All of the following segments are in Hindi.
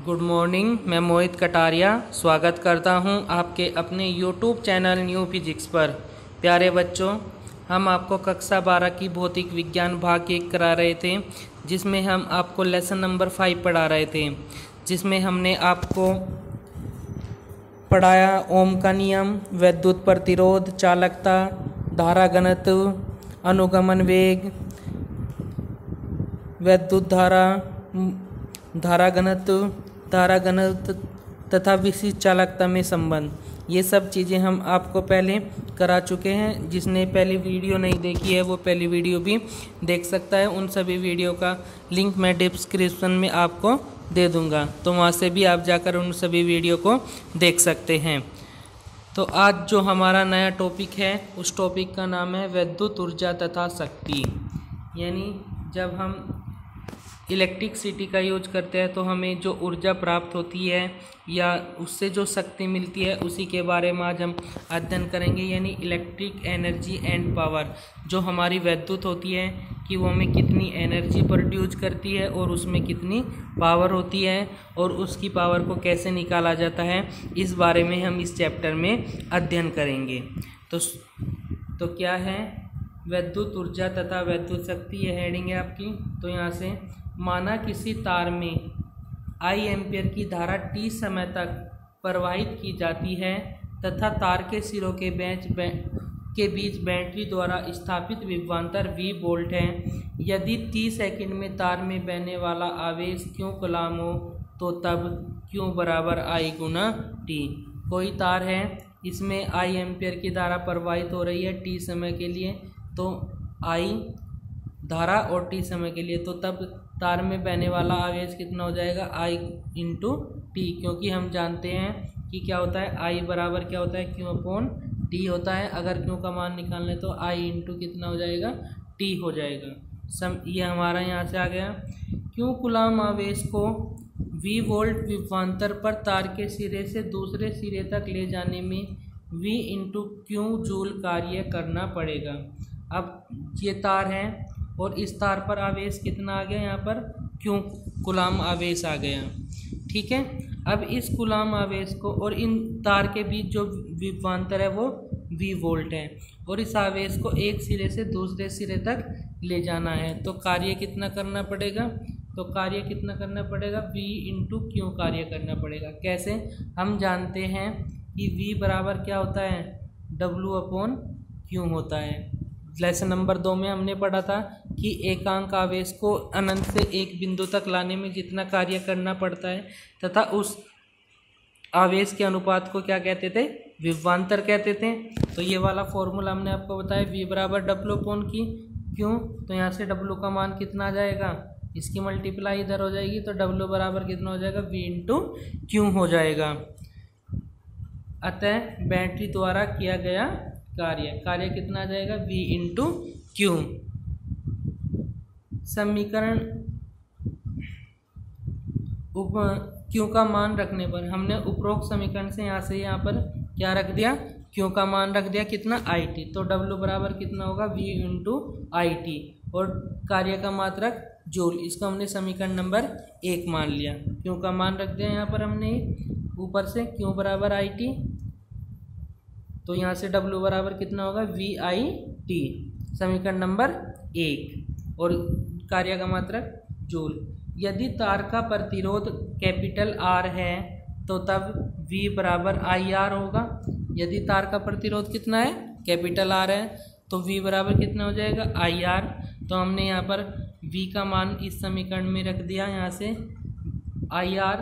Good morning. मैं मोहित कटारिया स्वागत करता हूं आपके अपने यूट्यूब चैनल न्यू फिजिक्स पर। प्यारे बच्चों, हम आपको कक्षा 12 की भौतिक विज्ञान भाग 1 करा रहे थे, जिसमें हम आपको लेसन नंबर 5 पढ़ा रहे थे, जिसमें हमने आपको पढ़ाया ओम का नियम, विद्युत प्रतिरोध, चालकता, धारा घनत्व, अनुगमन वेग, विद्युत धारा घनत्व तथा विशिष्ट चालकता में संबंध। ये सब चीज़ें हम आपको पहले करा चुके हैं। जिसने पहली वीडियो नहीं देखी है वो पहली वीडियो भी देख सकता है। उन सभी वीडियो का लिंक मैं डिस्क्रिप्शन में आपको दे दूंगा, तो वहाँ से भी आप जाकर उन सभी वीडियो को देख सकते हैं। तो आज जो हमारा नया टॉपिक है, उस टॉपिक का नाम है विद्युत ऊर्जा तथा शक्ति। यानी जब हम इलेक्ट्रिसिटी का यूज करते हैं तो हमें जो ऊर्जा प्राप्त होती है या उससे जो शक्ति मिलती है, उसी के बारे में आज हम अध्ययन करेंगे। यानी इलेक्ट्रिक एनर्जी एंड पावर, जो हमारी विद्युत होती है कि वो हमें कितनी एनर्जी प्रोड्यूस करती है और उसमें कितनी पावर होती है और उसकी पावर को कैसे निकाला जाता है, इस बारे में हम इस चैप्टर में अध्ययन करेंगे। तो क्या है विद्युत ऊर्जा तथा विद्युत शक्ति, ये हेडिंग है आपकी। तो यहाँ से माना किसी तार में I एम्पियर की धारा t समय तक प्रवाहित की जाती है तथा तार के सिरों के बीच बैटरी द्वारा स्थापित विभवांतर V वोल्ट है। यदि t सेकंड में तार में बहने वाला आवेश Q कूलाम हो तो तब Q बराबर I गुना t। कोई तार है, इसमें I एम्पियर की धारा प्रवाहित हो रही है t समय के लिए, तो I धारा और t समय के लिए, तो तब तार में बहने वाला आवेश कितना हो जाएगा I इंटू टी। क्योंकि हम जानते हैं कि क्या होता है I बराबर क्या होता है Q अपॉन टी होता है। अगर Q का मान निकालने तो I इंटू कितना हो जाएगा T हो जाएगा। ये हमारा यहाँ से आ गया। Q कूलाम आवेश को V वोल्ट विभवांतर पर तार के सिरे से दूसरे सिरे तक ले जाने में V इंटू Q जूल कार्य करना पड़ेगा। अब ये तार है और इस तार पर आवेश कितना आ गया, यहाँ पर Q कूलाम आवेश आ गया। ठीक है। अब इस कूलाम आवेश को और इन तार के बीच जो विभवांतर है वो V वोल्ट है और इस आवेश को एक सिरे से दूसरे सिरे तक ले जाना है। तो कार्य कितना करना पड़ेगा, V इंटू Q कार्य करना पड़ेगा। कैसे? हम जानते हैं कि V बराबर क्या होता है, W अपॉन Q होता है। लेसन नंबर 2 में हमने पढ़ा था कि एकांक आवेश को अनंत से एक बिंदु तक लाने में जितना कार्य करना पड़ता है तथा उस आवेश के अनुपात को क्या कहते थे, विभवांतर कहते थे। तो ये वाला फॉर्मूला हमने आपको बताया, V बराबर W अपॉन Q। तो यहाँ से W का मान कितना आ जाएगा, इसकी मल्टीप्लाई इधर हो जाएगी, तो W बराबर कितना हो जाएगा, V इंटू Q हो जाएगा। अतः बैटरी द्वारा किया गया कार्य कितना आ जाएगा, V इंटू Q। समीकरण Q का मान रखने पर हमने उपरोक्त समीकरण से यहाँ से यहाँ पर क्या रख दिया, Q का मान रख दिया कितना, IT। तो W बराबर कितना होगा, V इंटू IT और कार्य का मात्रक जूल। इसको हमने समीकरण नंबर 1 मान लिया। Q का मान रख दिया यहाँ पर हमने ऊपर से, Q बराबर IT। तो यहाँ से W बराबर कितना होगा, VIT, समीकरण नंबर 1 और कार्य का मात्रक जूल। यदि तार का प्रतिरोध कैपिटल R है तो तब V बराबर IR होगा। यदि तार का प्रतिरोध कितना है, कैपिटल R है, तो V बराबर कितना हो जाएगा, IR। तो हमने यहाँ पर V का मान इस समीकरण में रख दिया, यहाँ से IR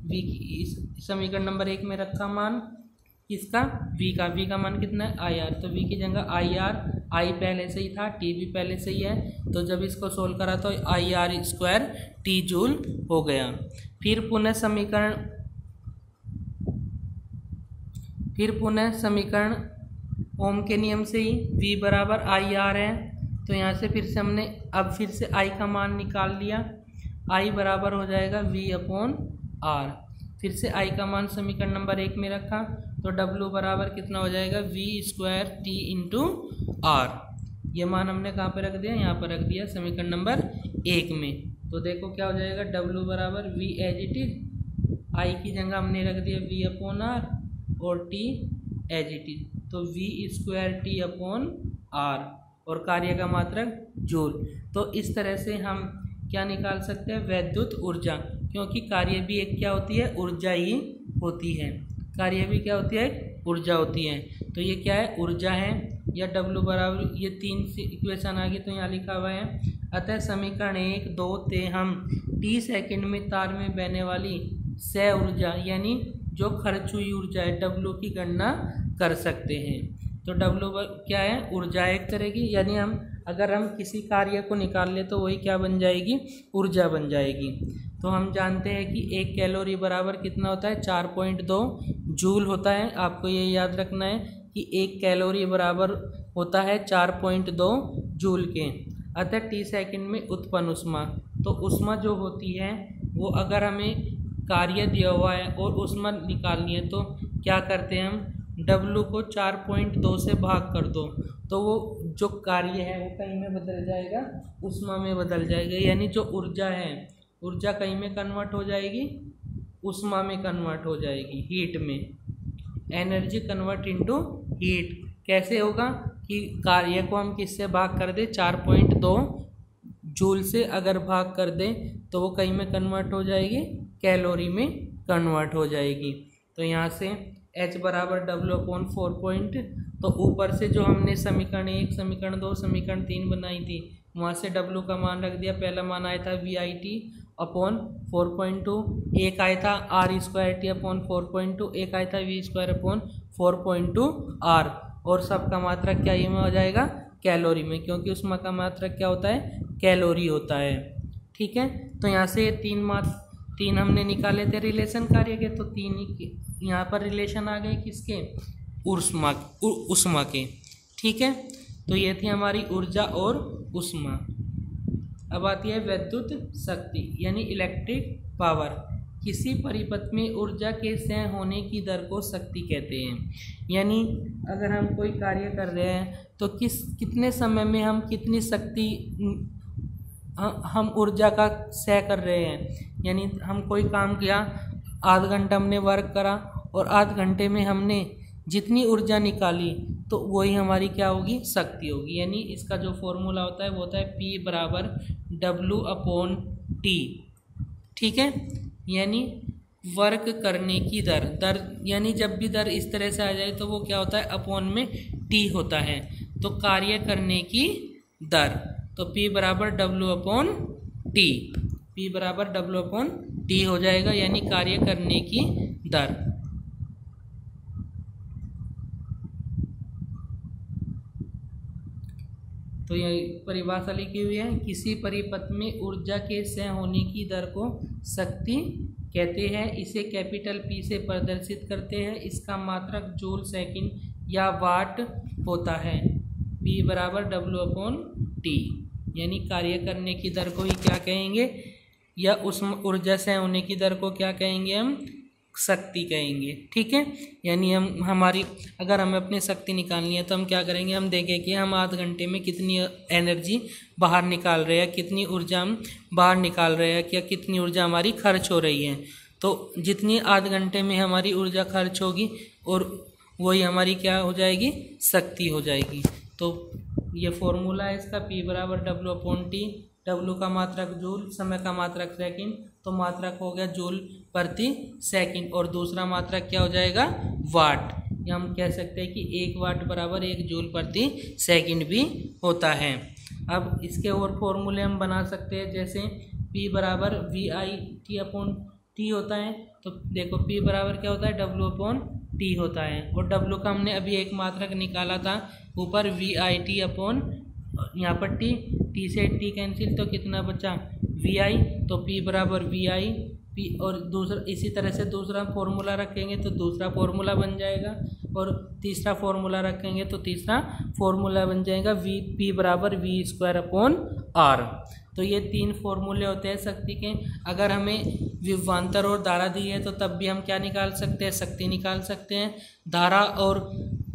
V इस समीकरण नंबर 1 में रखा मान इसका, V का मान कितना है, IR। तो V की जगह IR, I पहले से ही था, T भी पहले से ही है, तो जब इसको सोल्व करा तो IR स्क्वायर T जूल हो गया। फिर पुनः समीकरण ओम के नियम से ही V बराबर IR है। तो यहाँ से फिर से I का मान निकाल लिया, I बराबर हो जाएगा V अपॉन R। फिर से I का मान समीकरण नंबर 1 में रखा, तो W बराबर कितना हो जाएगा, V square T into R। ये मान हमने कहाँ पे रख दिया, यहाँ पर रख दिया समीकरण नंबर 1 में। तो देखो क्या हो जाएगा, W बराबर V as it is I की जगह हमने रख दिया वी अपॉन आर और टी एज इट इज, तो V square T upon R और कार्य का मात्रक जूल। तो इस तरह से हम क्या निकाल सकते हैं, वैद्युत ऊर्जा, क्योंकि कार्य भी एक क्या होती है, ऊर्जा ही होती है। कार्य भी क्या होती है, ऊर्जा होती है। तो ये क्या है, ऊर्जा है, या W बराबर, ये 3 इक्वेशन आ गई तो यहाँ लिखा हुआ है। अतः समीकरण 1, 2 ते हम t सेकंड में तार में बहने वाली सह ऊर्जा यानी जो खर्च हुई ऊर्जा है W की गणना कर सकते हैं। तो W क्या है, ऊर्जा एक तरह की, यानी अगर हम किसी कार्य को निकाल ले तो वही क्या बन जाएगी, ऊर्जा बन जाएगी। तो हम जानते हैं कि 1 कैलोरी बराबर कितना होता है, 4.2 जूल होता है। आपको ये याद रखना है कि 1 कैलोरी बराबर होता है 4.2 जूल के। अतः टी सेकंड में उत्पन्न ऊष्मा, तो ऊष्मा जो होती है वो अगर हमें कार्य दिया हुआ है और ऊष्मा निकालनी है तो क्या करते हैं हम, W को 4.2 से भाग कर दो, तो वो जो कार्य है वो कहीं में बदल जाएगा, ऊष्मा में बदल जाएगा। यानी जो ऊर्जा है, ऊर्जा कहीं में कन्वर्ट हो जाएगी, ऊष्मा में कन्वर्ट हो जाएगी, हीट में। एनर्जी कन्वर्ट इनटू हीट कैसे होगा कि कार्य को हम किससे भाग कर दें, 4.2 जूल से अगर भाग कर दें तो वो कहीं में कन्वर्ट हो जाएगी, कैलोरी में कन्वर्ट हो जाएगी। तो यहाँ से H बराबर W अपॉन 4 तो ऊपर से जो हमने समीकरण 1, समीकरण 2, समीकरण 3 बनाई थी, वहाँ से W का मान रख दिया। पहला मान आया था VIT अपॉन 4.2, एक आया था R स्क्वायर टी अपॉन 4.2, एक आया था V स्क्वायर अपॉन 4.2 R, और सबका मात्रक क्या ये में हो जाएगा, कैलोरी में, क्योंकि उसमें का मात्रक क्या होता है, कैलोरी होता है। ठीक है, तो यहाँ से 3 हमने निकाले थे रिलेशन कार्य के, तो 3 यहाँ पर रिलेशन आ गए किसके, ऊष्मा के। ठीक है, तो ये थी हमारी ऊर्जा और ऊष्मा। अब आती है वैद्युत शक्ति यानी इलेक्ट्रिक पावर। किसी परिपथ में ऊर्जा के क्षय होने की दर को शक्ति कहते हैं। यानी अगर हम कोई कार्य कर रहे हैं तो कितने समय में हम कितनी शक्ति हम ऊर्जा का क्षय कर रहे हैं। यानी हम कोई काम किया, आधा घंटा हमने वर्क करा और आधे घंटे में हमने जितनी ऊर्जा निकाली तो वही हमारी क्या होगी, शक्ति होगी। यानी इसका जो फॉर्मूला होता है वो होता है P बराबर W अपॉन T। ठीक है, यानी वर्क करने की दर यानी जब भी दर इस तरह से आ जाए तो वो क्या होता है, अपॉन में T होता है। तो कार्य करने की दर, तो P बराबर W अपॉन T, P बराबर W अपॉन T हो जाएगा, यानी कार्य करने की दर। तो ये परिभाषा लिखी हुई है, किसी परिपथ में ऊर्जा के क्षय होने की दर को शक्ति कहते हैं। इसे कैपिटल P से प्रदर्शित करते हैं। इसका मात्रक जूल सेकंड या वाट होता है। P बराबर W अपॉन T, यानी कार्य करने की दर को ही क्या कहेंगे, या उस ऊर्जा क्षय होने की दर को क्या कहेंगे, हम शक्ति कहेंगे। ठीक है, यानी अगर हमें अपनी शक्ति निकालनी है तो हम क्या करेंगे, हम देखें कि हम आधे घंटे में कितनी एनर्जी बाहर निकाल रहे हैं, कितनी ऊर्जा हम बाहर निकाल रहे हैं, या कितनी ऊर्जा हमारी खर्च हो रही है। तो जितनी आधे घंटे में हमारी ऊर्जा खर्च होगी और वही हमारी क्या हो जाएगी, शक्ति हो जाएगी। तो ये फॉर्मूला है इसका, P बराबर W अपॉन T। W का मात्रक जूल, समय का मात्रक सेकंड, तो मात्रक हो गया जूल प्रति सेकंड, और दूसरा मात्रक क्या हो जाएगा, वाट। या हम कह सकते हैं कि 1 वाट बराबर 1 जूल प्रति सेकंड भी होता है। अब इसके और फॉर्मूले हम बना सकते हैं, जैसे P बराबर VIT अपॉन T होता है। तो देखो P बराबर क्या होता है, W अपॉन T होता है, और W का हमने अभी एक मात्रक निकाला था ऊपर, VIT अपॉन यहाँ पर T से T कैंसिल, तो कितना बचा, VI। तो P बराबर VI P, और दूसरा इसी तरह से दूसरा फॉर्मूला रखेंगे तो दूसरा फॉर्मूला बन जाएगा, और तीसरा फॉर्मूला रखेंगे तो तीसरा फॉर्मूला बन जाएगा, P बराबर V स्क्वायर अपॉन R। तो ये 3 फॉर्मूले होते हैं शक्ति के। अगर हमें विभवांतर और धारा दी है तो तब भी हम क्या निकाल सकते हैं, शक्ति निकाल सकते हैं। धारा और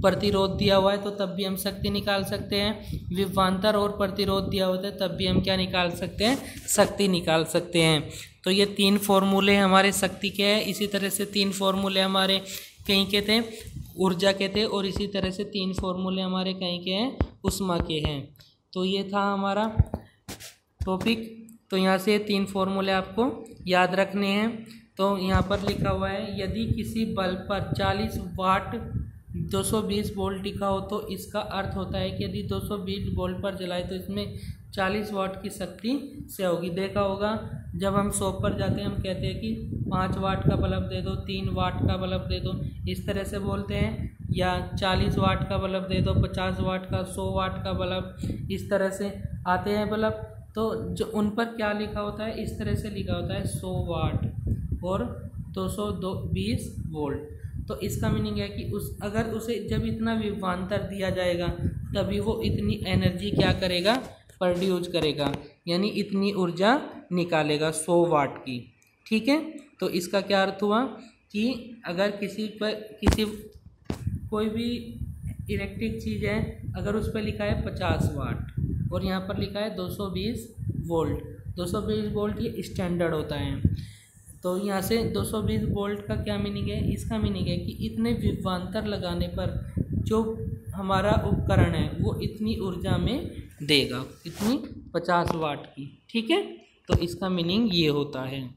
प्रतिरोध दिया हुआ है तो तब भी हम शक्ति निकाल सकते हैं, विभवांतर और प्रतिरोध दिया होता है तब भी हम क्या निकाल सकते हैं, शक्ति निकाल सकते हैं। तो ये 3 फॉर्मूले हमारे शक्ति के हैं। इसी तरह से 3 फॉर्मूले हमारे कहीं के थे, ऊर्जा के थे, और इसी तरह से 3 फॉर्मूले हमारे कहीं के हैं, ऊष्मा के हैं। तो ये था हमारा टॉपिक। तो यहाँ से 3 फॉर्मूले आपको याद रखने हैं। तो यहाँ पर लिखा हुआ है, यदि किसी बल्ब पर 40 वाट 220 वोल्ट लिखा हो तो इसका अर्थ होता है कि यदि 220 वोल्ट पर जलाए तो इसमें 40 वाट की शक्ति से होगी। देखा होगा जब हम शॉप पर जाते हैं हम कहते हैं कि 5 वाट का बल्ब दे दो, 3 वाट का बल्ब दे दो, इस तरह से बोलते हैं, या 40 वाट का बल्ब दे दो, 50 वाट का, 100 वाट का बल्ब, इस तरह से आते हैं बल्ब। तो जो उन पर क्या लिखा होता है, इस तरह से लिखा होता है 100 वाट और 220 वोल्ट। तो इसका मीनिंग है कि अगर उसे जब इतना विभवांतर दिया जाएगा तभी वो इतनी एनर्जी क्या करेगा, प्रोड्यूस करेगा, यानी इतनी ऊर्जा निकालेगा 100 वाट की। ठीक है, तो इसका क्या अर्थ हुआ कि अगर किसी कोई भी इलेक्ट्रिक चीज़ है, अगर उस पर लिखा है 50 वाट और यहाँ पर लिखा है 220 वोल्ट, 220 वोल्ट ये स्टैंडर्ड होता है। तो यहाँ से 220 वोल्ट का क्या मीनिंग है, इसका मीनिंग है कि इतने विभवांतर लगाने पर जो हमारा उपकरण है वो इतनी ऊर्जा में देगा, इतनी 50 वाट की। ठीक है, तो इसका मीनिंग ये होता है।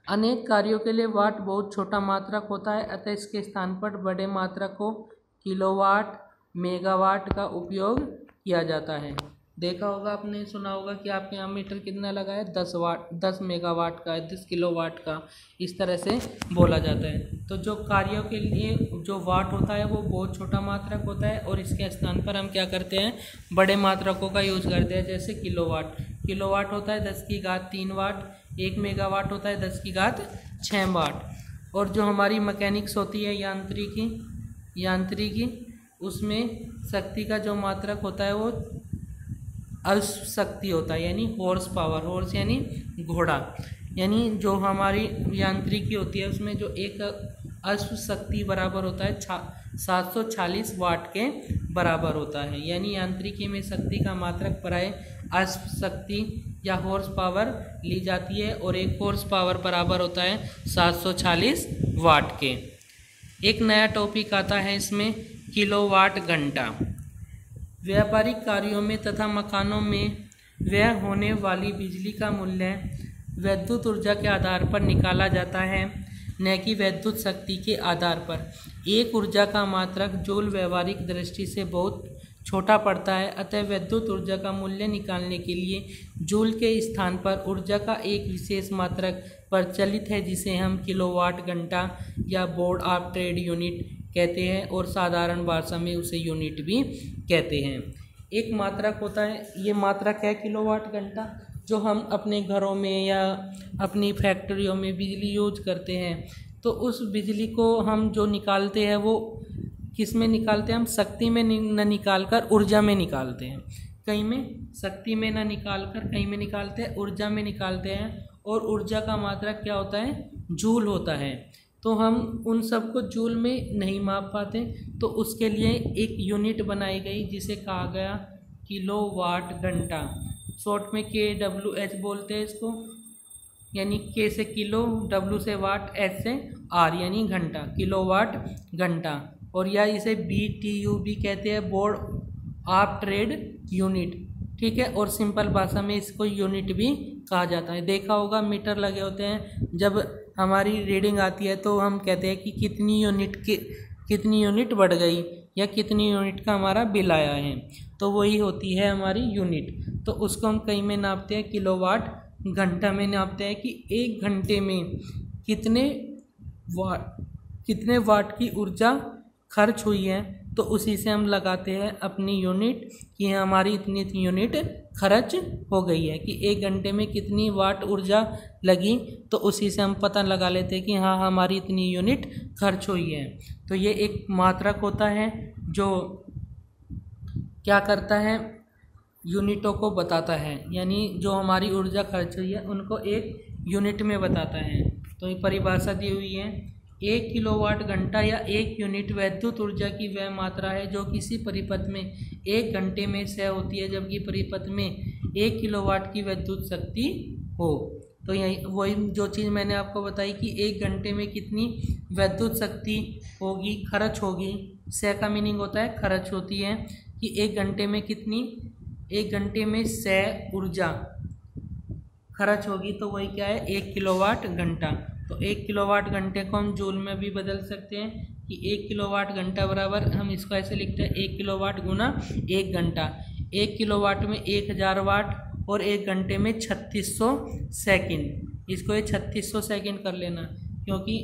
अनेक कार्यों के लिए वाट बहुत छोटा मात्रक होता है, अतः इसके स्थान पर बड़े मात्रक को किलोवाट, मेगावाट का उपयोग किया जाता है। देखा होगा, आपने सुना होगा कि आपके यहाँ मीटर कितना लगा है, 10 वाट, 10 मेगावाट का है, 10 किलोवाट का, इस तरह से बोला जाता है। तो जो कार्यों के लिए जो वाट होता है वो बहुत छोटा मात्रक होता है और इसके स्थान पर हम क्या करते हैं, बड़े मात्रकों का यूज़ करते हैं। जैसे किलोवाट, किलोवाट होता है 10 की घात 3 वाट, 1 मेगावाट होता है 10 की घात 6 वाट। और जो हमारी मैकेनिक्स होती है, यांत्रिकी, उसमें शक्ति का जो मात्रक होता है वो अश्व शक्ति होता है, यानी हॉर्स पावर, हॉर्स यानी घोड़ा, यानी जो हमारी यांत्रिकी होती है उसमें जो एक अश्व शक्ति बराबर होता है 740 वाट के बराबर होता है। यानी यांत्रिकी में शक्ति का मात्रक पराए अश्व शक्ति या हॉर्स पावर ली जाती है और एक हॉर्स पावर बराबर होता है 740 वाट के। एक नया टॉपिक आता है इसमें, किलोवाट घंटा। व्यापारिक कार्यों में तथा मकानों में व्यय होने वाली बिजली का मूल्य विद्युत ऊर्जा के आधार पर निकाला जाता है, न कि विद्युत शक्ति के आधार पर। एक ऊर्जा का मात्रक जूल व्यवहारिक दृष्टि से बहुत छोटा पड़ता है, अतः विद्युत ऊर्जा का मूल्य निकालने के लिए जूल के स्थान पर ऊर्जा का एक विशेष मात्रक प्रचलित है जिसे हम किलोवाट घंटा या बोर्ड ऑफ ट्रेड यूनिट कहते हैं और साधारण भाषा में उसे यूनिट भी कहते हैं। एक मात्रक होता है, ये मात्रक है किलोवाट घंटा, जो हम अपने घरों में या अपनी फैक्ट्रियों में बिजली यूज करते हैं। तो उस बिजली को हम जो निकालते हैं वो किस में निकालते हैं, हम शक्ति में न निकाल कर ऊर्जा में निकालते हैं। कहीं में शक्ति में न निकाल कर कहीं में निकालते हैं, ऊर्जा में निकालते हैं। और ऊर्जा का मात्रक क्या होता है, जूल होता है। तो हम उन सब को जूल में नहीं माप पाते, तो उसके लिए एक यूनिट बनाई गई जिसे कहा गया किलोवाट घंटा। शॉर्ट में KWH बोलते हैं इसको, यानी K से किलो, W से वाट, H से R यानी घंटा, किलोवाट घंटा। और या इसे BTU भी कहते हैं, बोर्ड ऑफ ट्रेड यूनिट। ठीक है, और सिंपल भाषा में इसको यूनिट भी कहा जाता है। देखा होगा मीटर लगे होते हैं, जब हमारी रीडिंग आती है तो हम कहते हैं कि कितनी यूनिट बढ़ गई या कितनी यूनिट का हमारा बिल आया है, तो वही होती है हमारी यूनिट। तो उसको हम कहीं में नापते हैं, किलोवाट घंटा में नापते हैं कि एक घंटे में कितने वाट की ऊर्जा खर्च हुई है। तो उसी से हम लगाते हैं अपनी यूनिट कि हमारी इतनी यूनिट खर्च हो गई है, कि एक घंटे में कितनी वाट ऊर्जा लगी। तो उसी से हम पता लगा लेते हैं कि हाँ हमारी इतनी यूनिट खर्च हुई है। तो ये एक मात्रक होता है जो क्या करता है, यूनिटों को बताता है, यानी जो हमारी ऊर्जा खर्च हुई है उनको एक यूनिट में बताता है। तो ये परिभाषा दी हुई है 1 किलोवाट घंटा या 1 यूनिट विद्युत ऊर्जा की वह मात्रा है जो किसी परिपथ में 1 घंटे में क्षय होती है, जबकि परिपथ में 1 किलोवाट की विद्युत शक्ति हो। तो यही वही जो चीज़ मैंने आपको बताई कि 1 घंटे में कितनी विद्युत शक्ति होगी, खर्च होगी। क्षय का मीनिंग होता है खर्च होती है, कि 1 घंटे में कितनी, 1 घंटे में क्षय ऊर्जा खर्च होगी, तो वही क्या है, 1 किलोवाट घंटा। तो 1 किलोवाट घंटे को हम जूल में भी बदल सकते हैं कि 1 किलोवाट घंटा बराबर, हम इसको ऐसे लिखते हैं 1 किलोवाट गुना 1 घंटा। 1 किलोवाट में 1000 वाट और 1 घंटे में 3600 सेकंड। इसको ये 3600 सेकंड कर लेना, क्योंकि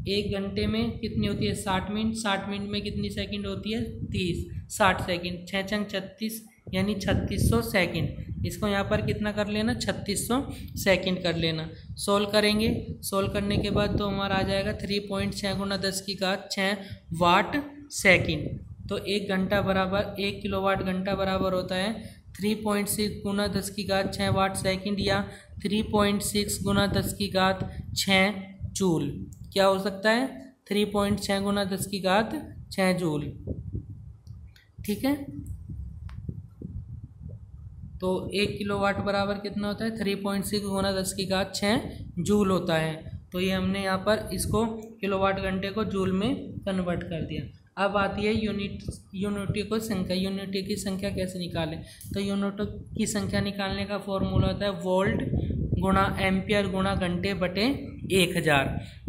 1 घंटे में कितनी होती है 60 मिनट, 60 मिनट में कितनी सेकंड होती है 30, 60 सेकंड, 6 चंग 36 यानी 3600 सेकंड। इसको यहाँ पर कितना कर लेना 3600 सेकंड कर लेना। सोल्व करेंगे, सोल्व करने के बाद तो हमारा आ जाएगा 3.6 गुना 10 की घात 6 वाट सेकंड। तो 1 घंटा बराबर 1 किलोवाट घंटा बराबर होता है 3.6 गुना 10 की घात 6 वाट सेकंड, या 3.6 गुना 10 की घात 6 जूल। क्या हो सकता है 3.6 गुना 10 की घात 6 जूल। ठीक है, तो 1 किलोवाट बराबर कितना होता है 3.6 गुना 10 की घात 6 जूल होता है। तो ये हमने यहाँ पर इसको किलोवाट घंटे को जूल में कन्वर्ट कर दिया। अब आती है यूनिटी को संख्या। यूनिटी की संख्या कैसे निकालें, तो यूनिट की संख्या निकालने का फॉर्मूला होता है वोल्ट गुणा एम्पियर गुणा घंटे बटे 1000।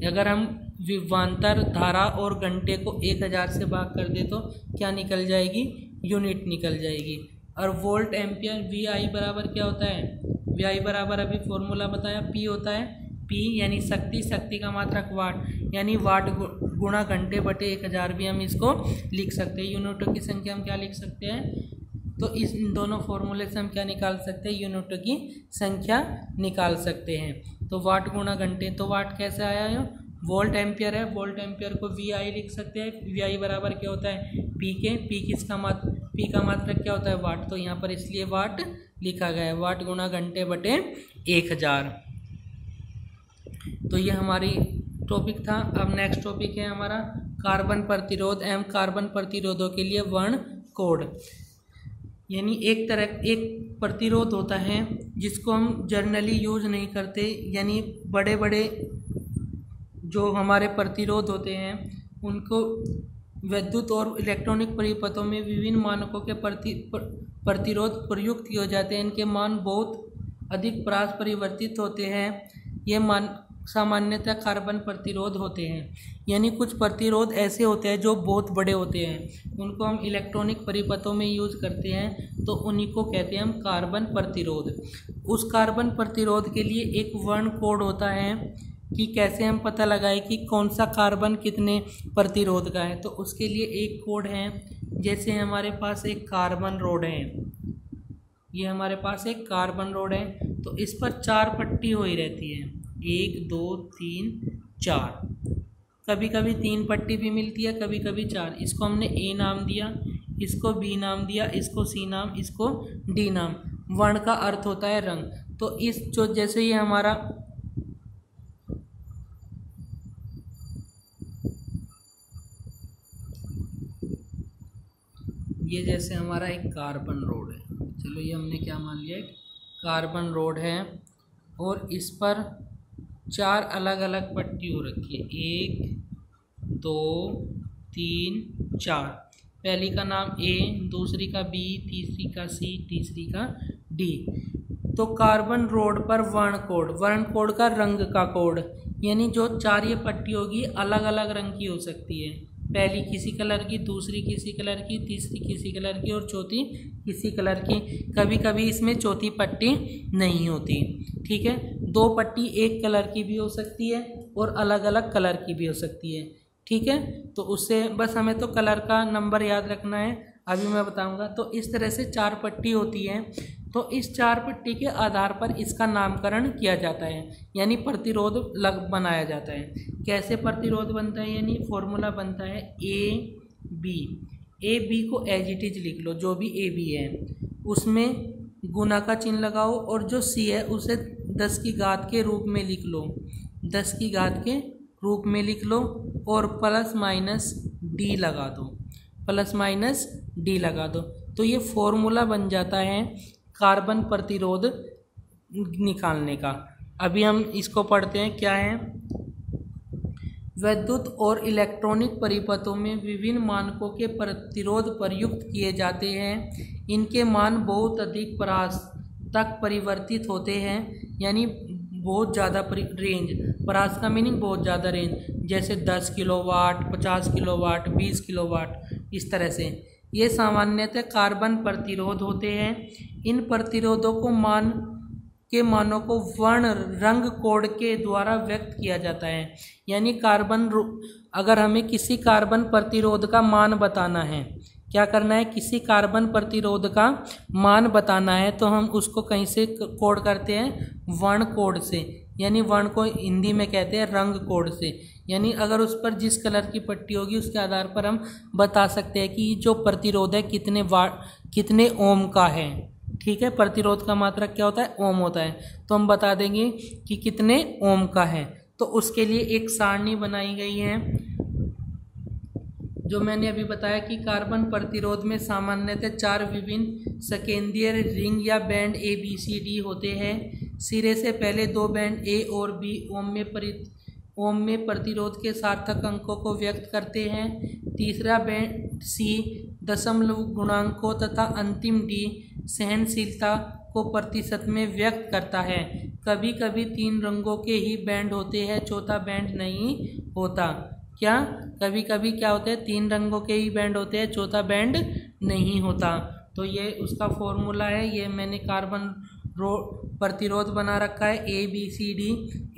अगर हम विभवांतर धारा और घंटे को 1000 से भाग कर दे तो क्या निकल जाएगी, यूनिट निकल जाएगी। और वोल्ट एम्पियर वी आई बराबर क्या होता है, वी आई बराबर अभी फॉर्मूला बताया पी होता है, पी यानी शक्ति, शक्ति का मात्रक वाट, यानी वाट गुणा घंटे बटे 1000 भी हम इसको लिख सकते हैं। यूनिटों की संख्या हम क्या लिख सकते हैं, तो इस इन दोनों फॉर्मूले से हम क्या निकाल सकते हैं, यूनिटों की संख्या निकाल सकते हैं। तो वाट गुणा घंटे, तो वाट कैसे आया है, वोल्ट एम्पियर है, वोल्ट एम्पियर को वी आई लिख सकते हैं। वी आई बराबर क्या होता है पी के, पी किसका पी का मात्रक क्या होता है वाट, तो यहाँ पर इसलिए वाट लिखा गया है, वाट गुणा घंटे बटे 1000। तो ये हमारी टॉपिक था। अब नेक्स्ट टॉपिक है हमारा कार्बन प्रतिरोध एवं कार्बन प्रतिरोधों के लिए वर्ण कोड। यानी एक प्रतिरोध होता है जिसको हम जर्नली यूज नहीं करते, यानी बड़े बड़े जो हमारे प्रतिरोध होते हैं उनको विद्युत और इलेक्ट्रॉनिक परिपथों में विभिन्न मानकों के प्रतिरोध प्रयुक्त किए जाते हैं। इनके मान बहुत अधिक परास परिवर्तित होते हैं। ये मान सामान्यतः कार्बन प्रतिरोध होते हैं। यानी कुछ प्रतिरोध ऐसे होते हैं जो बहुत बड़े होते हैं, उनको हम इलेक्ट्रॉनिक परिपथों में यूज करते हैं, तो उन्हीं को कहते हैं हम कार्बन प्रतिरोध। उस कार्बन प्रतिरोध के लिए एक वर्ण कोड होता है कि कैसे हम पता लगाएं कि कौन सा कार्बन कितने प्रतिरोध का है। तो उसके लिए एक कोड है, जैसे हमारे पास एक कार्बन रोड है, ये हमारे पास एक कार्बन रोड है, तो इस पर 4 पट्टी हुई रहती है, 1 2 3 4, कभी कभी 3 पट्टी भी मिलती है, कभी कभी 4। इसको हमने ए नाम दिया, इसको बी नाम दिया, इसको सी नाम, इसको डी नाम। वर्ण का अर्थ होता है रंग। तो इस जो जैसे ये हमारा ये जैसे हमारा एक कार्बन रोड है, चलो ये हमने क्या मान लिया, एक कार्बन रोड है और इस पर 4 अलग अलग पट्टी हो रखी है, 1 2 3 4। पहली का नाम ए, दूसरी का बी, तीसरी का सी, तीसरी का डी। तो कार्बन रोड पर वर्ण कोड का रंग का कोड, यानी जो 4 ये पट्टी होगी अलग अलग रंग की हो सकती है। पहली किसी कलर की, दूसरी किसी कलर की, तीसरी किसी कलर की और चौथी किसी कलर की। कभी कभी इसमें चौथी पट्टी नहीं होती। ठीक है, 2 पट्टी एक कलर की भी हो सकती है और अलग अलग कलर की भी हो सकती है। ठीक है, तो उससे बस हमें तो कलर का नंबर याद रखना है, अभी मैं बताऊंगा। तो इस तरह से 4 पट्टी होती है, तो इस 4 पट्टी के आधार पर इसका नामकरण किया जाता है, यानी प्रतिरोध बनाया जाता है। कैसे प्रतिरोध बनता है, यानी फॉर्मूला बनता है ए बी को एज इट इज लिख लो, जो भी ए बी है उसमें गुना का चिन्ह लगाओ, और जो सी है उसे 10 की घात के रूप में लिख लो, 10 की घात के रूप में लिख लो और प्लस माइनस डी लगा दो, प्लस माइनस डी लगा दो। तो ये फॉर्मूला बन जाता है कार्बन प्रतिरोध निकालने का। अभी हम इसको पढ़ते हैं, क्या है। विद्युत और इलेक्ट्रॉनिक परिपथों में विभिन्न मानकों के प्रतिरोध प्रयुक्त किए जाते हैं। इनके मान बहुत अधिक परास तक परिवर्तित होते हैं, यानी बहुत ज़्यादा रेंज, परास का मीनिंग बहुत ज़्यादा रेंज, जैसे 10 किलोवाट, 50 किलोवाट, 20 किलोवाट, इस तरह से। ये सामान्यतः कार्बन प्रतिरोध होते हैं। इन प्रतिरोधों को मानों को वर्ण रंग कोड के द्वारा व्यक्त किया जाता है। यानी अगर हमें किसी कार्बन प्रतिरोध का मान बताना है, क्या करना है, किसी कार्बन प्रतिरोध का मान बताना है, तो हम उसको कहीं से कोड करते हैं, वर्ण कोड से। यानी वर्ण को हिंदी में कहते हैं रंग कोड से। यानी अगर उस पर जिस कलर की पट्टी होगी उसके आधार पर हम बता सकते हैं कि जो प्रतिरोध है कितने ओम का है। ठीक है, प्रतिरोध का मात्रक क्या होता है, ओम होता है। तो हम बता देंगे कि कितने ओम का है। तो उसके लिए एक सारणी बनाई गई है, जो मैंने अभी बताया कि कार्बन प्रतिरोध में सामान्यतः 4 विभिन्न सेकेंडरी रिंग या बैंड ABCD होते हैं। सिरे से पहले 2 बैंड A और B ओम में प्रतिरोध के सार्थक अंकों को व्यक्त करते हैं। तीसरा बैंड C दशमलव गुणांकों तथा अंतिम D सहनशीलता को प्रतिशत में व्यक्त करता है। कभी कभी 3 रंगों के ही बैंड होते हैं, चौथा बैंड नहीं होता। क्या कभी कभी क्या होते हैं, 3 रंगों के ही बैंड होते हैं, चौथा बैंड नहीं होता। तो ये उसका फॉर्मूला है। ये मैंने कार्बन प्रतिरोध बना रखा है ABCD,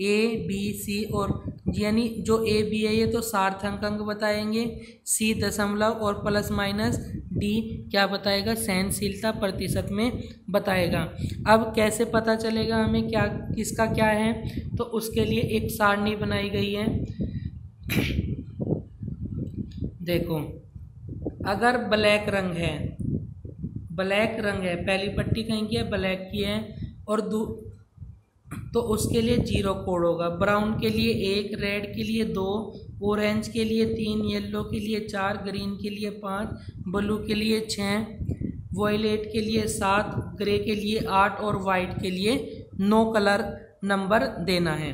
A B C और यानी जो A B है ये तो सार्थक अंक बताएंगे, C दशमलव और प्लस माइनस D क्या बताएगा, सहनशीलता प्रतिशत में बताएगा। अब कैसे पता चलेगा हमें क्या किसका क्या है, तो उसके लिए एक सारणी बनाई गई है। देखो, अगर ब्लैक रंग है, पहली पट्टी कहीं की है, ब्लैक की है, और तो उसके लिए 0 कोड होगा। ब्राउन के लिए 1, रेड के लिए 2, ऑरेंज के लिए 3, येलो के लिए 4, ग्रीन के लिए 5, ब्लू के लिए 6, वॉयलेट के लिए 7, ग्रे के लिए 8 और वाइट के लिए 9 कलर नंबर देना है।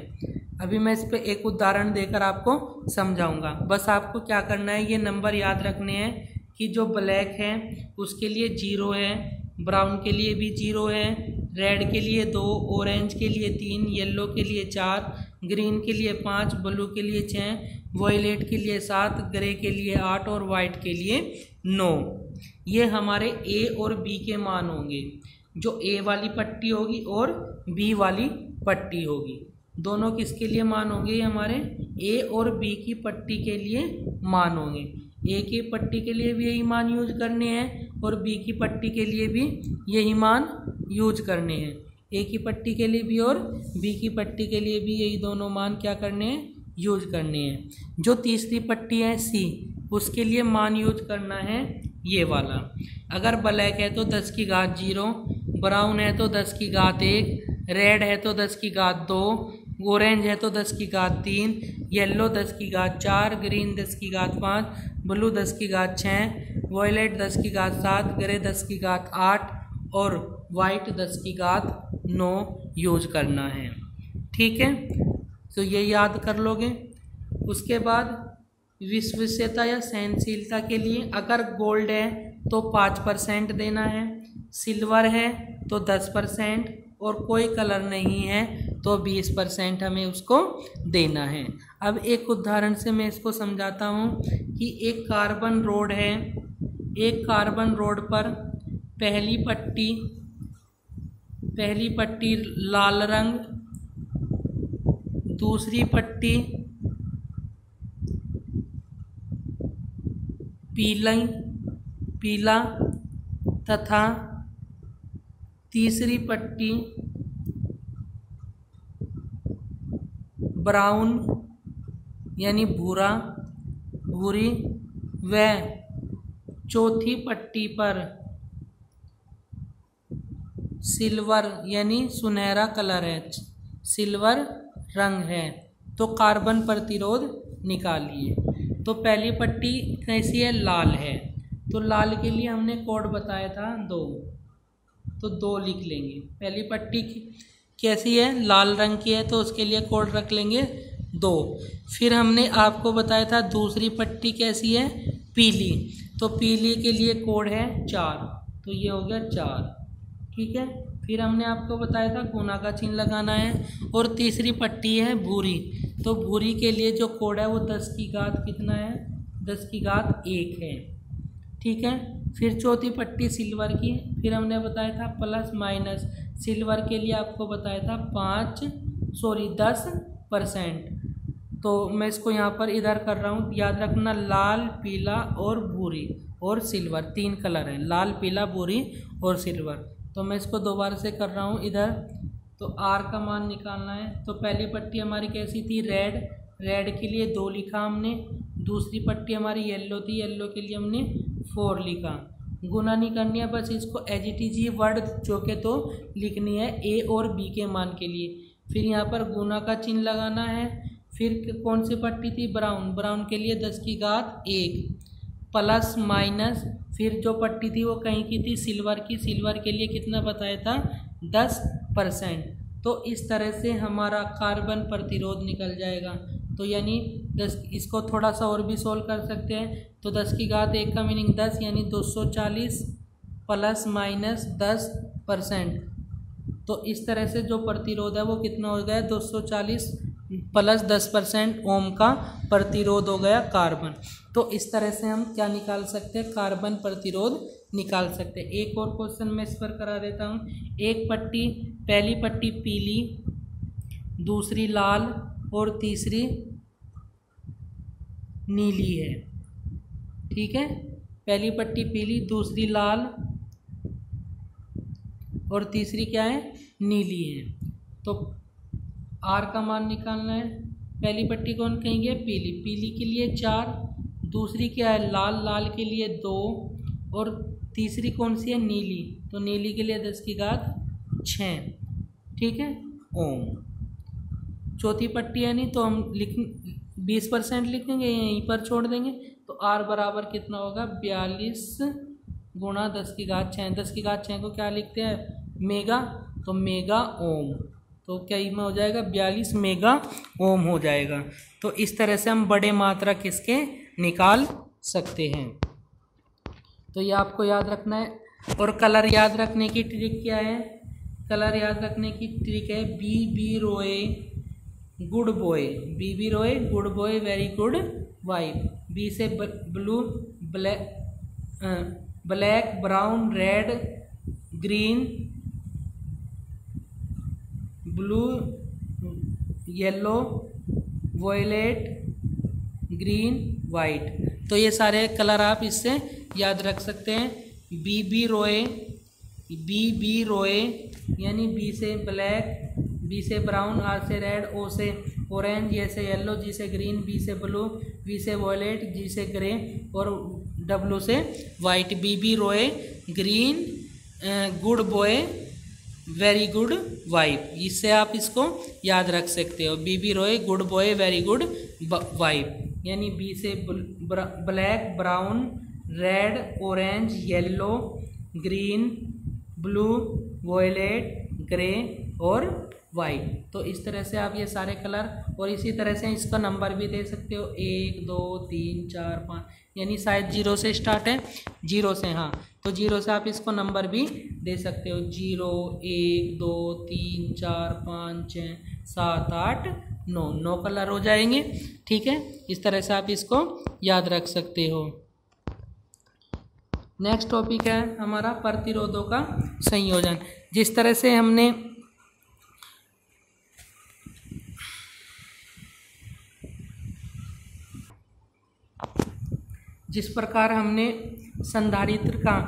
अभी मैं इस पे एक उदाहरण देकर आपको समझाऊंगा। बस आपको क्या करना है, ये नंबर याद रखने हैं कि जो ब्लैक है उसके लिए 0 है, ब्राउन के लिए भी 0 है, रेड के लिए 2, ऑरेंज के लिए 3, येलो के लिए 4, ग्रीन के लिए 5, ब्लू के लिए 6, वॉयलेट के लिए 7, ग्रे के लिए 8 और वाइट के लिए 9। ये हमारे A और B के मान होंगे। जो A वाली पट्टी होगी और B वाली पट्टी होगी, दोनों किसके लिए मान होंगे, हमारे A और B की पट्टी के लिए मान होंगे। A की पट्टी के लिए भी यही मान यूज करने हैं और B की पट्टी के लिए भी यही मान यूज करने हैं। A की पट्टी के लिए भी और B की पट्टी के लिए भी यही दोनों मान क्या करने हैं, यूज करने हैं। जो तीसरी पट्टी है C, उसके लिए मान यूज करना है ये वाला। अगर ब्लैक है तो 10 की घात 0, ब्राउन है तो 10 की घात 1, रेड है तो 10 की घात 2, ऑरेंज है तो 10 की घात 3, येलो 10 की घात 4, ग्रीन 10 की घात 5, ब्लू 10 की घात 6, वॉयलेट 10 की घात 7, ग्रे 10 की घात 8 और वाइट 10 की घात 9 यूज करना है। ठीक है, तो ये याद कर लोगे। उसके बाद विश्वसनीयता या सहनशीलता के लिए अगर गोल्ड है तो 5% देना है, सिल्वर है तो 10% और कोई कलर नहीं है तो 20% हमें उसको देना है। अब एक उदाहरण से मैं इसको समझाता हूँ कि एक कार्बन रोड है। एक कार्बन रोड पर पहली पट्टी लाल रंग, दूसरी पट्टी पीला तथा तीसरी पट्टी ब्राउन यानी भूरी व चौथी पट्टी पर सिल्वर यानी सुनहरा कलर है, सिल्वर रंग है। तो कार्बन प्रतिरोध निकालिए। तो पहली पट्टी कैसी है, लाल है, तो लाल के लिए हमने कोड बताया था 2, तो 2 लिख लेंगे। पहली पट्टी कैसी है, लाल रंग की है, तो उसके लिए कोड रख लेंगे 2। फिर हमने आपको बताया था दूसरी पट्टी कैसी है, पीली, तो पीली के लिए कोड है 4, तो ये हो गया 4, ठीक है। फिर हमने आपको बताया था गुना का चिन्ह लगाना है। और तीसरी पट्टी है भूरी, तो भूरी के लिए जो कोड है वो 10 की घात कितना है, 10 की घात 1 है, ठीक है। फिर चौथी पट्टी सिल्वर की, फिर हमने बताया था प्लस माइनस, सिल्वर के लिए आपको बताया था 10%। तो मैं इसको यहाँ पर इधर कर रहा हूँ, याद रखना लाल, पीला और भूरी और सिल्वर, 3 कलर हैं, लाल, पीला, भूरी और सिल्वर। तो मैं इसको दोबारा से कर रहा हूँ इधर। तो आर का मान निकालना है। तो पहली पट्टी हमारी कैसी थी, रेड, रेड के लिए 2 लिखा हमने। दूसरी पट्टी हमारी येलो थी, येलो के लिए हमने 4 लिखा। गुना नहीं करनी है, बस इसको एज इट इज ही वर्ड जो के तो लिखनी है ए और बी के मान के लिए। फिर यहाँ पर गुना का चिन्ह लगाना है। फिर कौन सी पट्टी थी, ब्राउन, ब्राउन के लिए 10 की घात 1 प्लस माइनस। फिर जो पट्टी थी वो कहीं की थी, सिल्वर की, सिल्वर के लिए कितना बताया था, 10%। तो इस तरह से हमारा कार्बन प्रतिरोध निकल जाएगा। तो यानी 10, इसको थोड़ा सा और भी सोल्व कर सकते हैं। तो 10 की घात 1 का मीनिंग 10, यानी 240 प्लस माइनस 10%। तो इस तरह से जो प्रतिरोध है वो कितना हो गया, 240 प्लस 10% ओम का प्रतिरोध हो गया कार्बन। तो इस तरह से हम क्या निकाल सकते हैं, कार्बन प्रतिरोध निकाल सकते हैं। एक और क्वेश्चन मैं इस पर करा देता हूँ। एक पट्टी, पहली पट्टी पीली, दूसरी लाल और तीसरी नीली है, ठीक है। पहली पट्टी पीली, दूसरी लाल और तीसरी क्या है, नीली है। तो आर का मान निकालना है। पहली पट्टी कौन कहेंगे, पीली, पीली के लिए 4, दूसरी क्या है, लाल, लाल के लिए 2 और तीसरी कौन सी है, नीली, तो नीली के लिए 10 की घात 6, ठीक है, ओम। चौथी पट्टी है नहीं, तो हम 20% लिखेंगे, यहीं पर छोड़ देंगे। तो आर बराबर कितना होगा, 42 गुणा 10 की घात 6। 10 की घात 6 को क्या लिखते हैं, मेगा, तो मेगा ओम। तो क्या में हो जाएगा, 42 मेगा ओम हो जाएगा। तो इस तरह से हम बड़े मात्रा किसके निकाल सकते हैं। तो ये आपको याद रखना है। और कलर याद रखने की ट्रिक क्या है, कलर याद रखने की ट्रिक है B Roy good boy, B Roy good boy very good wife. B से blue, black, brown, red, green, blue, yellow, violet, green, white. तो ये सारे कलर आप इससे याद रख सकते हैं। बी रोए, बी रोए यानी बी से ब्लैक, बी से ब्राउन, आर से रेड, ओ से ऑरेंज, ए से येलो, जी से ग्रीन, बी से ब्लू, वी से वॉयलेट, जी से ग्रे और डब्लू से white. B Roy green good boy very good wife, इससे आप इसको याद रख सकते हो। B Roy good boy very good wife, यानी बी से black, brown, red, orange, yellow, green, blue, violet, grey और वाइट। तो इस तरह से आप ये सारे कलर, और इसी तरह से इसका नंबर भी दे सकते हो, 1 2 3 4 5, यानी शायद 0 से स्टार्ट है, 0 से, हाँ, तो 0 से आप इसको नंबर भी दे सकते हो, 0 1 2 3 4 5 6 7 8 9, 9 कलर हो जाएंगे, ठीक है। इस तरह से आप इसको याद रख सकते हो। नेक्स्ट टॉपिक है हमारा प्रतिरोधों का संयोजन। जिस तरह से हमने जिस प्रकार हमने संधारित्र का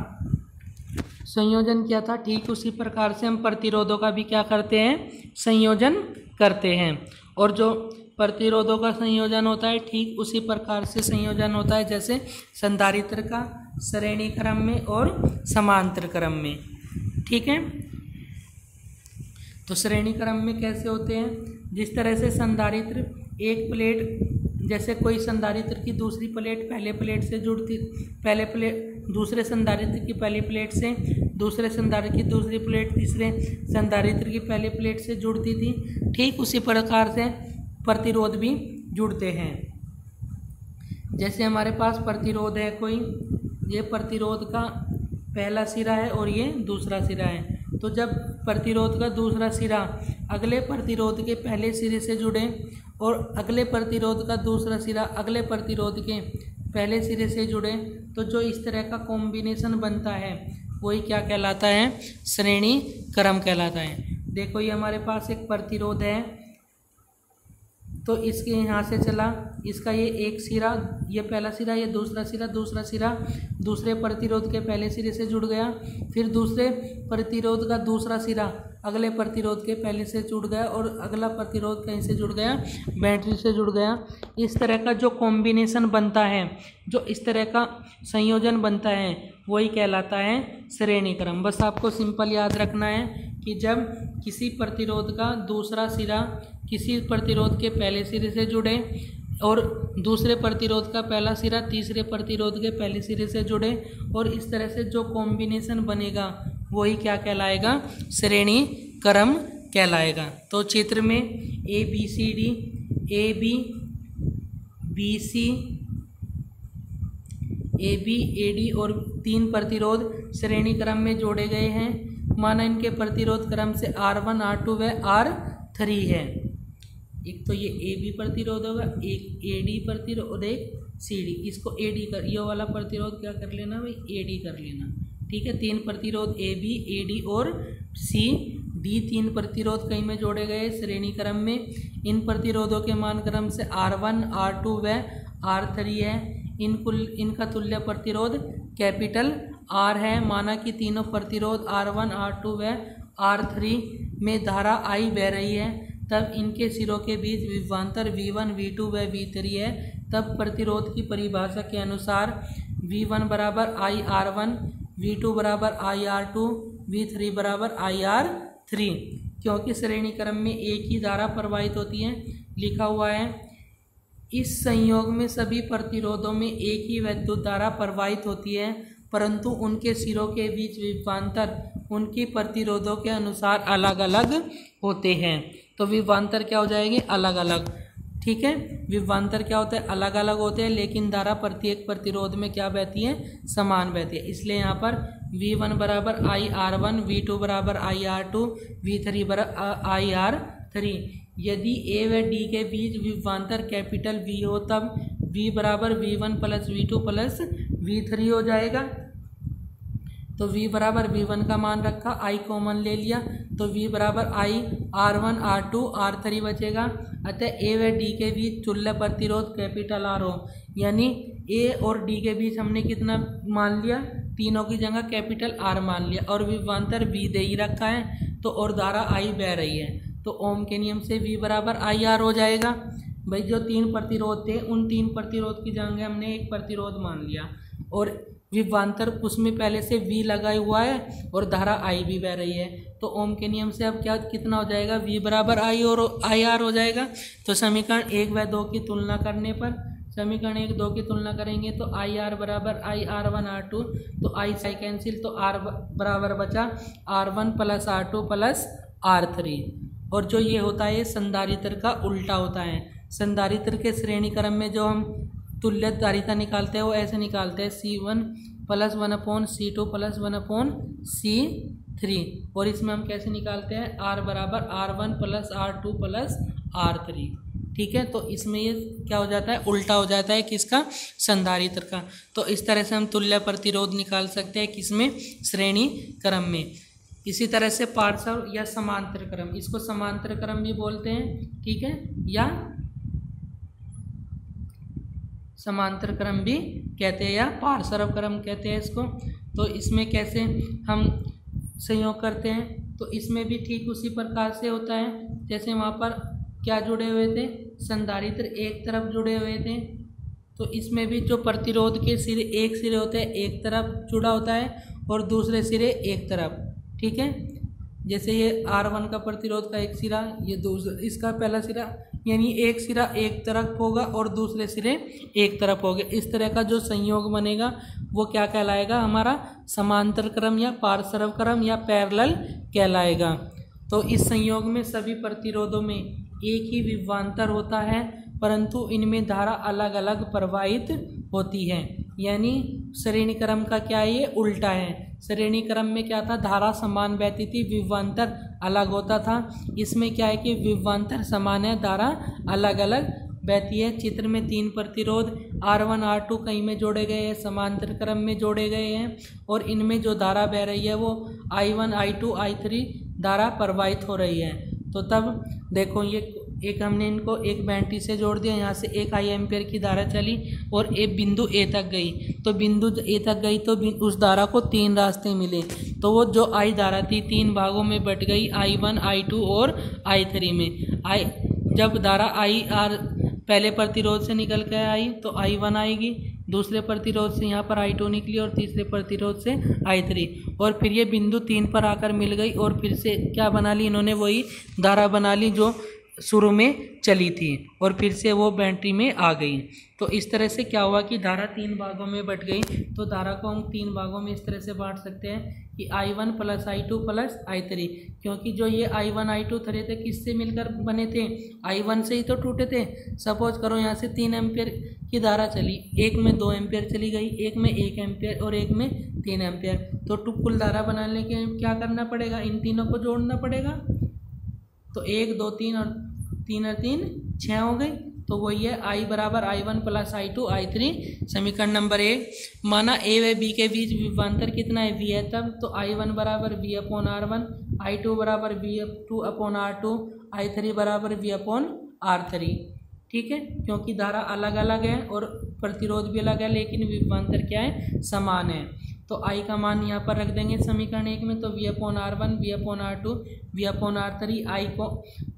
संयोजन किया था, ठीक उसी प्रकार से हम प्रतिरोधों का भी क्या करते हैं, संयोजन करते हैं। और जो प्रतिरोधों का संयोजन होता है, ठीक उसी प्रकार से संयोजन होता है जैसे संधारित्र का श्रेणी क्रम में और समांतर क्रम में, ठीक है। तो श्रेणी क्रम में कैसे होते हैं, जिस तरह से संधारित्र एक प्लेट, जैसे कोई संधारित्र की दूसरी प्लेट पहले प्लेट से जुड़ती, पहले प्लेट दूसरे संधारित्र की पहली प्लेट से, दूसरे संधारित्र की दूसरी प्लेट तीसरे संधारित्र की पहली प्लेट से जुड़ती थी, ठीक उसी प्रकार से प्रतिरोध भी जुड़ते हैं। जैसे हमारे पास प्रतिरोध है कोई, ये प्रतिरोध का पहला सिरा है और ये दूसरा सिरा है। तो जब प्रतिरोध का दूसरा सिरा अगले प्रतिरोध के पहले सिरे से जुड़े और अगले प्रतिरोध का दूसरा सिरा अगले प्रतिरोध के पहले सिरे से जुड़े, तो जो इस तरह का कॉम्बिनेशन बनता है वही क्या कहलाता है? श्रेणी क्रम कहलाता है। देखो ये हमारे पास एक प्रतिरोध है, तो इसके यहाँ से चला, इसका ये एक सिरा, ये पहला सिरा, ये दूसरा सिरा दूसरे प्रतिरोध के पहले सिरे से जुड़ गया, फिर दूसरे प्रतिरोध का दूसरा सिरा अगले प्रतिरोध के पहले से जुड़ गया और अगला प्रतिरोध कहीं से जुड़ गया? बैटरी से जुड़ गया। इस तरह का जो कॉम्बिनेशन बनता है, जो इस तरह का संयोजन बनता है, वही कहलाता है श्रेणी क्रम। बस आपको सिंपल याद रखना है कि जब किसी प्रतिरोध का दूसरा सिरा किसी प्रतिरोध के पहले सिरे से जुड़े और दूसरे प्रतिरोध का पहला सिरा तीसरे प्रतिरोध के पहले सिरे से जुड़े, और इस तरह से जो कॉम्बिनेशन बनेगा वही क्या कहलाएगा? श्रेणी क्रम कहलाएगा। तो चित्र में A B C D, A B B C, A B A D और 3 प्रतिरोध श्रेणी क्रम में जोड़े गए हैं। माना इनके प्रतिरोध क्रम से R1 R2 व R3 है। एक तो ये ए बी प्रतिरोध होगा, एक ए डी प्रतिरोध और एक सी डी। इसको ए डी कर, ये वाला प्रतिरोध क्या कर लेना भाई? ए डी कर लेना। ठीक है, 3 प्रतिरोध ए बी ए डी और सी डी, 3 प्रतिरोध कहीं में जोड़े गए श्रेणी क्रम में। इन प्रतिरोधों के मान क्रम से R1 R2 व R3 है। इनका तुल्य प्रतिरोध कैपिटल R है। माना कि तीनों प्रतिरोध R1 R2 व R3 में धारा I बह रही है, तब इनके सिरों के बीच विभवांतर V1 V2 व V3 है। तब प्रतिरोध की परिभाषा के अनुसार V1 बराबर IR1, V2 बराबर IR2, V3 बराबर IR3। क्योंकि श्रेणी क्रम में एक ही धारा प्रवाहित होती है, लिखा हुआ है इस संयोग में सभी प्रतिरोधों में एक ही वैद्युत धारा प्रवाहित होती है, परंतु उनके सिरों के बीच विभवांतर उनकी प्रतिरोधों के अनुसार अलग अलग होते हैं। तो विभवांतर क्या हो जाएंगे? अलग अलग। ठीक है, विभवांतर क्या होता है? अलग अलग होते हैं, लेकिन धारा प्रत्येक प्रतिरोध में क्या बहती है? समान बहती है। इसलिए यहाँ पर V1 बराबर IR1, V2 बराबर IR2, V3 बराबर IR3। यदि A व D के बीच विभवांतर कैपिटल V हो, तब V बराबर V1 plus V2 plus V3 हो जाएगा। तो V बराबर V1 का मान रखा, I कॉमन ले लिया, तो V बराबर I R1 R2 R3 बचेगा। अतः A व D के बीच तुल्य प्रतिरोध कैपिटल R हो, यानी A और D के बीच हमने कितना मान लिया? तीनों की जगह कैपिटल R मान लिया, और विभवांतर V दे ही रखा है, तो और धारा I बह रही है, तो ओम के नियम से V बराबर IR हो जाएगा। भाई जो 3 प्रतिरोध थे, उन 3 प्रतिरोध की जगह हमने एक प्रतिरोध मान लिया, और विभवांतर उसमें पहले से V लगा हुआ है और धारा I भी बह रही है, तो ओम के नियम से अब क्या कितना हो जाएगा? V बराबर I और IR हो जाएगा। तो समीकरण 1 व 2 की तुलना करने पर, समीकरण 1 2 की तुलना करेंगे तो IR बराबर IR1 R2, तो I से कैंसिल, तो R बराबर बचा R1 plus R2 plus R3। और जो ये होता है संधारित्र का उल्टा होता है। संधारित्र के श्रेणी क्रम में जो हम तुल्य धारिता निकालते हैं वो ऐसे निकालते हैं C1 plus 1/C2 plus 1/C3, और इसमें हम कैसे निकालते हैं? R बराबर R1 plus R2 plus R3। ठीक है, तो इसमें ये क्या हो जाता है? उल्टा हो जाता है किसका? संधारित्र का। तो इस तरह से हम तुल्य प्रतिरोध निकाल सकते हैं किसमें? श्रेणी क्रम में। इसी तरह से पार्श्व या समांतर क्रम, इसको समांतर क्रम भी बोलते हैं। ठीक है, या समांतर क्रम भी कहते हैं, या पार्श्व क्रम कहते हैं इसको। तो इसमें कैसे हम संयोग करते हैं? तो इसमें भी ठीक उसी प्रकार से होता है, जैसे वहाँ पर क्या जुड़े हुए थे? संधारित्र एक तरफ जुड़े हुए थे, तो इसमें भी जो प्रतिरोध के सिरे एक सिरे होते हैं एक तरफ जुड़ा होता है और दूसरे सिरे एक तरफ। ठीक है, जैसे ये R1 का प्रतिरोध का एक सिरा, ये दूसरा इसका पहला सिरा, यानी एक सिरा एक तरफ होगा और दूसरे सिरे एक तरफ होगा। इस तरह का जो संयोग बनेगा वो क्या कहलाएगा, हमारा समांतर क्रम या पार्श्व क्रम या पैरेलल कहलाएगा। तो इस संयोग में सभी प्रतिरोधों में एक ही विभवांतर होता है, परंतु इनमें धारा अलग अलग प्रवाहित होती है। यानी श्रेणी क्रम का क्या है, ये उल्टा है। श्रेणी क्रम में क्या था, धारा समान बहती थी, विभवांतर अलग होता था। इसमें क्या है कि विभवांतर समान है, धारा अलग अलग बहती है। चित्र में 3 प्रतिरोध R1 R2 कहीं में जोड़े गए हैं, समांतर क्रम में जोड़े गए हैं, और इनमें जो धारा बह रही है वो I1 I2 I3 धारा प्रवाहित हो रही है। तो तब देखो ये एक हमने इनको एक बैटरी से जोड़ दिया, यहाँ से 1 एम्पीयर की धारा चली और एक बिंदु ए तक गई। तो बिंदु ए तक गई तो उस धारा को 3 रास्ते मिले, तो वो जो आई धारा थी 3 भागों में बट गई, I1 I2 और I3 में। जब धारा पहले प्रतिरोध से निकल कर आई तो I1 आएगी, दूसरे प्रतिरोध से यहाँ पर I2 निकली और तीसरे प्रतिरोध से I3, और फिर ये बिंदु 3 पर आकर मिल गई और फिर से क्या बना ली इन्होंने, वही धारा बना ली जो शुरू में चली थी, और फिर से वो बैटरी में आ गई। तो इस तरह से क्या हुआ कि धारा 3 भागों में बट गई। तो धारा को हम 3 भागों में इस तरह से बांट सकते हैं कि I1 plus I2 plus I3, क्योंकि जो ये I1 I2 थे किससे मिलकर बने थे, I1 से ही तो टूटे थे। सपोज करो यहाँ से 3 एम्पीयर की धारा चली, एक में 2 एम्पीयर चली गई, एक में 1 एम्पीयर और एक में 3 एम्पीयर। तो कुल धारा बनाने के क्या करना पड़ेगा, इन तीनों को जोड़ना पड़ेगा। तो 1 2 3 और 3 और 3 6 हो गई। तो वही है I बराबर I1 प्लस I2 I3। समीकरण नंबर 1, माना A व B के बीच विभवांतर कितना है, V है। तब तो I1 बराबर V अपॉन R1, I2 बराबर V2 अपॉन R2, I3 बराबर V अपॉन R3। ठीक है, क्योंकि धारा अलग अलग है और प्रतिरोध भी अलग है, लेकिन विभवांतर क्या है, समान है। तो I का मान यहाँ पर रख देंगे समीकरण 1 में। तो V upon R1, V upon R2, V upon R3,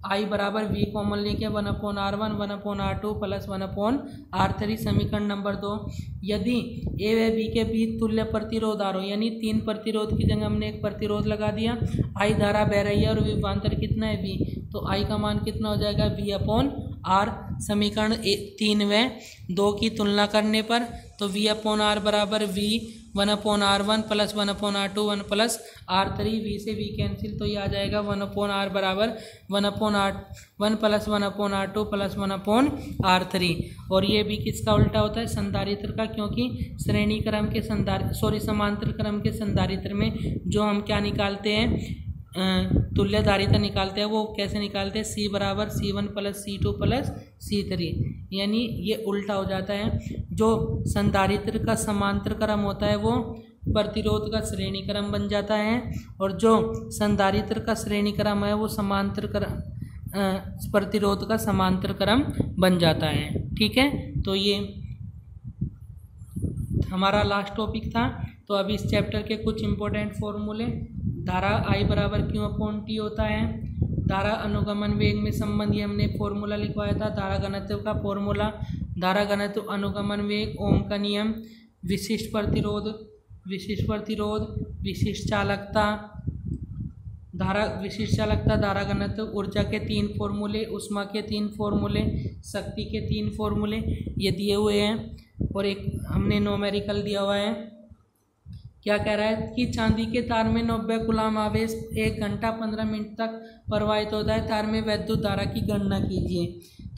I बराबर V कॉमन लेके 1 upon R1, 1 upon R2 plus 1 upon R3। समीकरण नंबर 2, यदि A व B के बीच तुल्य प्रतिरोध आरो, यानी 3 प्रतिरोध की जगह हमने एक प्रतिरोध लगा दिया, I धारा बह रही है और विभवांतर कितना है, V। तो I का मान कितना हो जाएगा, V अपॉन R। समीकरण 3 व 2 की तुलना करने पर तो V अपॉन R बराबर V 1 upon R1 plus 1 upon R2 1 plus R3, V से V कैंसिल, तो ये आ जाएगा 1 अपॉन R बराबर 1 upon R1 plus 1 upon R2 plus 1 upon R3। और ये भी किसका उल्टा होता है, संधारित्र का, क्योंकि श्रेणी क्रम के समांतर क्रम के संधारित्र में जो हम क्या निकालते हैं, तुल्य धारिता निकालते हैं, वो कैसे निकालते हैं, C बराबर C1 plus C2 plus C3। यानी ये उल्टा हो जाता है। जो संधारित्र का समांतर क्रम होता है वो प्रतिरोध का श्रेणी क्रम बन जाता है, और जो संधारित्र का श्रेणी क्रम है वो समांतर क्रम प्रतिरोध का समांतर क्रम बन जाता है। ठीक है, तो ये हमारा लास्ट टॉपिक था। तो अभी इस चैप्टर के कुछ इंपॉर्टेंट फॉर्मूले, धारा I बराबर Q अपॉन T होता है। धारा अनुगमन वेग में संबंधी हमने फॉर्मूला लिखवाया था। धारा घनत्व का फॉर्मूला, धारा घनत्व, अनुगमन वेग, ओम का नियम, विशिष्ट प्रतिरोध, विशिष्ट चालकता, विशिष्ट चालकता, धारा घनत्व, ऊर्जा के 3 फॉर्मूले, ऊष्मा के 3 फॉर्मूले, शक्ति के 3 फॉर्मूले ये दिए हुए हैं। और एक हमने न्यूमेरिकल दिया हुआ है, क्या कह रहा है कि चांदी के तार में 90 कूलाम आवेश 1 घंटा 15 मिनट तक प्रवाहित होता है। तार में वैद्युत धारा की गणना कीजिए।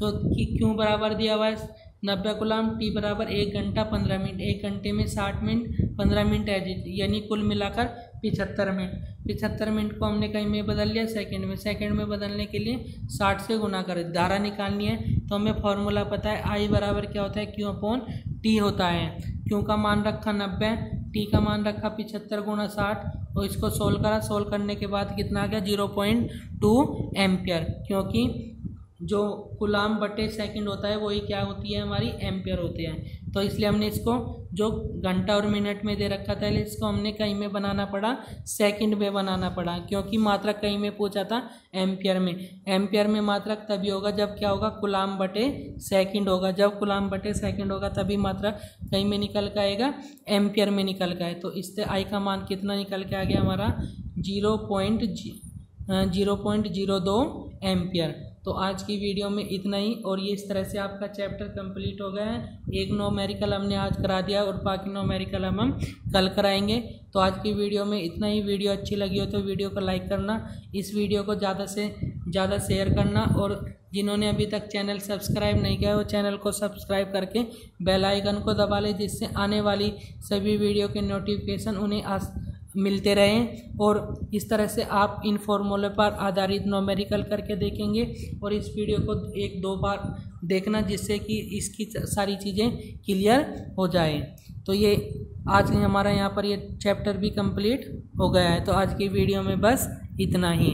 तो क्यों बराबर दिया हुआ है 90 कूलाम, टी बराबर 1 घंटा 15 मिनट, 1 घंटे में 60 मिनट, 15 मिनट एडिट, यानी कुल मिलाकर 75 मिनट। 75 मिनट को हमने कहीं में बदल लिया सेकंड में, सेकंड में बदलने के लिए 60 से गुना कर धारा निकालनी है। तो हमें फॉर्मूला पता है, आई बराबर क्या होता है, क्यू अपॉन टी होता है। क्यू का मान रखा 90, टी का मान रखा 75 गुना 60, और इसको सोल्व करा। सोल्व करने के बाद कितना आ गया, 0.2 एम्पियर, क्योंकि जो कूलाम बटे सेकंड होता है वही क्या होती है, हमारी एम्पियर होते हैं। तो इसलिए हमने इसको जो घंटा और मिनट में दे रखा था, इसको हमने कहीं में बनाना पड़ा, सेकंड में बनाना पड़ा, क्योंकि मात्रक कहीं में पूछा था एम्पियर में। एम्पियर में मात्रक तभी होगा जब क्या होगा, कूलाम बटे सेकंड होगा। जब कूलाम बटे सेकंड होगा तभी मात्रक कहीं में निकल के आएगा, एम्पियर में निकल के आए। तो इससे आई का मान कितना निकल के आ गया हमारा, 0.02 एम्पियर। तो आज की वीडियो में इतना ही, और ये इस तरह से आपका चैप्टर कंप्लीट हो गया है। एक न्यूमेरिकल हमने आज करा दिया और बाकी न्यूमेरिकल हम कल कराएंगे। तो आज की वीडियो में इतना ही। वीडियो अच्छी लगी हो तो वीडियो को लाइक करना, इस वीडियो को ज़्यादा से ज़्यादा शेयर करना, और जिन्होंने अभी तक चैनल सब्सक्राइब नहीं किया वो चैनल को सब्सक्राइब करके बेल आइकन को दबा लें, जिससे आने वाली सभी वीडियो के नोटिफिकेशन उन्हें मिलते रहें। और इस तरह से आप इन फॉर्मूले पर आधारित न्यूमेरिकल करके देखेंगे, और इस वीडियो को 1-2 बार देखना, जिससे कि इसकी सारी चीज़ें क्लियर हो जाए। तो ये आज हमारा यहाँ पर ये चैप्टर भी कंप्लीट हो गया है। तो आज की वीडियो में बस इतना ही।